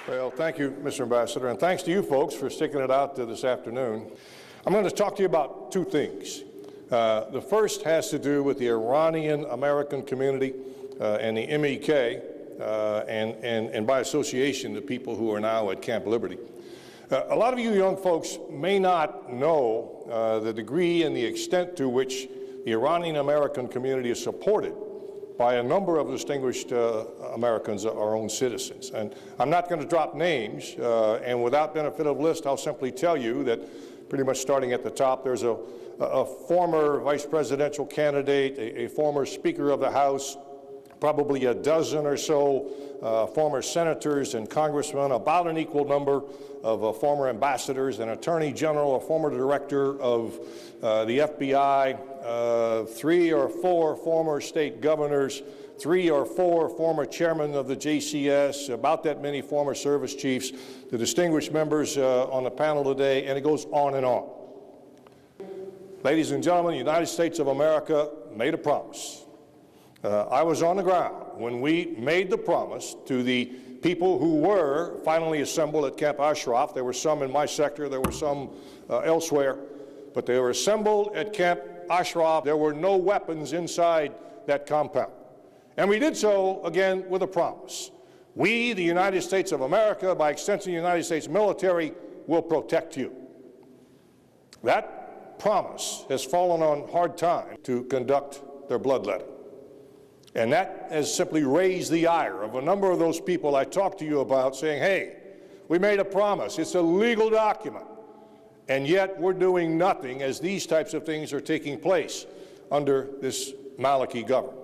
Well, thank you, Mr. Ambassador, and thanks to you folks for sticking it out this afternoon. I'm going to talk to you about two things. The first has to do with the Iranian-American community and the MEK, and by association, the people who are now at Camp Liberty. A lot of you young folks may not know the degree and the extent to which the Iranian-American community is supported by a number of distinguished Americans, our own citizens. And I'm not going to drop names, and without benefit of list, I'll simply tell you that pretty much starting at the top, there's a former vice presidential candidate, a former Speaker of the House, probably a dozen or so former senators and congressmen, about an equal number of former ambassadors, an attorney general, a former director of the FBI, 3 or 4 former state governors, 3 or 4 former chairmen of the JCS, about that many former service chiefs, the distinguished members on the panel today, and it goes on and on. Ladies and gentlemen, the United States of America made a promise. I was on the ground when we made the promise to the people who were finally assembled at Camp Ashraf. There were some in my sector, there were some elsewhere, but they were assembled at Camp Ashraf. There were no weapons inside that compound. And we did so, again, with a promise. We, the United States of America, by extension the United States military, will protect you. That promise has fallen on hard times to conduct their bloodletting. And that has simply raised the ire of a number of those people I talked to you about, saying, hey, we made a promise. It's a legal document. And yet we're doing nothing as these types of things are taking place under this Maliki government.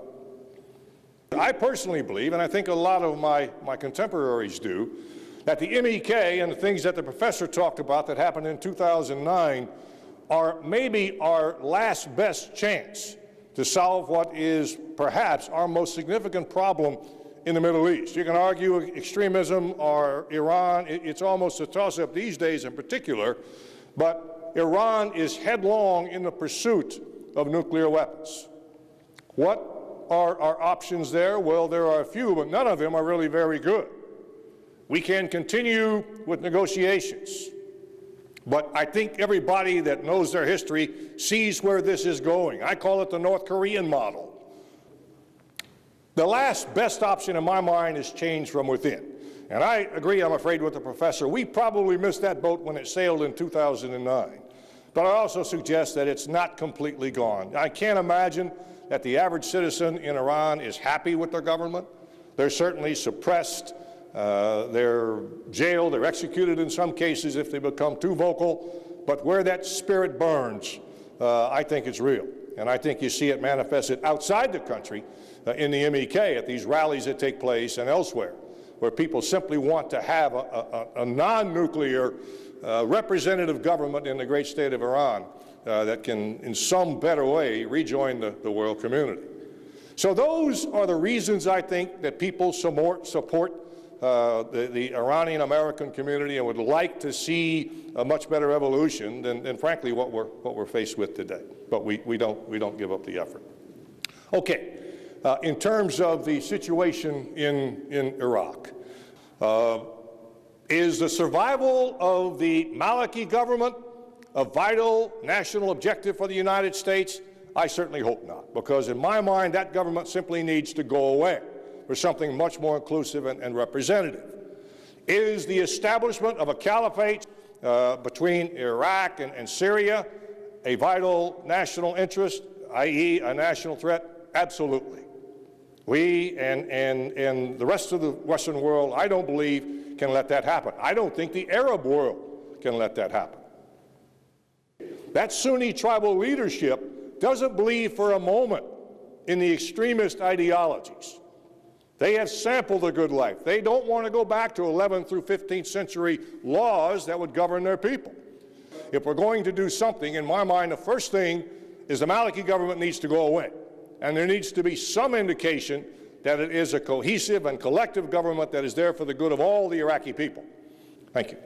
I personally believe, and I think a lot of my contemporaries do, that the MEK and the things that the professor talked about that happened in 2009 are maybe our last best chance to solve what is perhaps our most significant problem in the Middle East. You can argue extremism or Iran. It's almost a toss-up these days in particular, but Iran is headlong in the pursuit of nuclear weapons. What are our options there? Well, there are a few, but none of them are really very good. We can continue with negotiations, but I think everybody that knows their history sees where this is going. I call it the North Korean model. The last best option in my mind is change from within. And I agree, I'm afraid, with the professor. We probably missed that boat when it sailed in 2009. But I also suggest that it's not completely gone. I can't imagine that the average citizen in Iran is happy with their government. They're certainly suppressed. They're jailed, they're executed in some cases if they become too vocal, but where that spirit burns, I think it's real. And I think you see it manifested outside the country in the MEK at these rallies that take place and elsewhere, where people simply want to have a non-nuclear representative government in the great state of Iran that can in some better way rejoin the world community. So those are the reasons I think that people support the Iranian-American community and would like to see a much better evolution than frankly what we're faced with today. But we don't give up the effort. Okay, in terms of the situation in Iraq, is the survival of the Maliki government a vital national objective for the United States? I certainly hope not, because in my mind that government simply needs to go away for something much more inclusive and representative. Is the establishment of a caliphate between Iraq and Syria a vital national interest, i.e. a national threat? Absolutely. We and the rest of the Western world, I don't believe, can let that happen. I don't think the Arab world can let that happen. That Sunni tribal leadership doesn't believe for a moment in the extremist ideologies. They have sampled the good life. They don't want to go back to 11th through 15th century laws that would govern their people. If we're going to do something, in my mind, the first thing is the Maliki government needs to go away. And there needs to be some indication that it is a cohesive and collective government that is there for the good of all the Iraqi people. Thank you.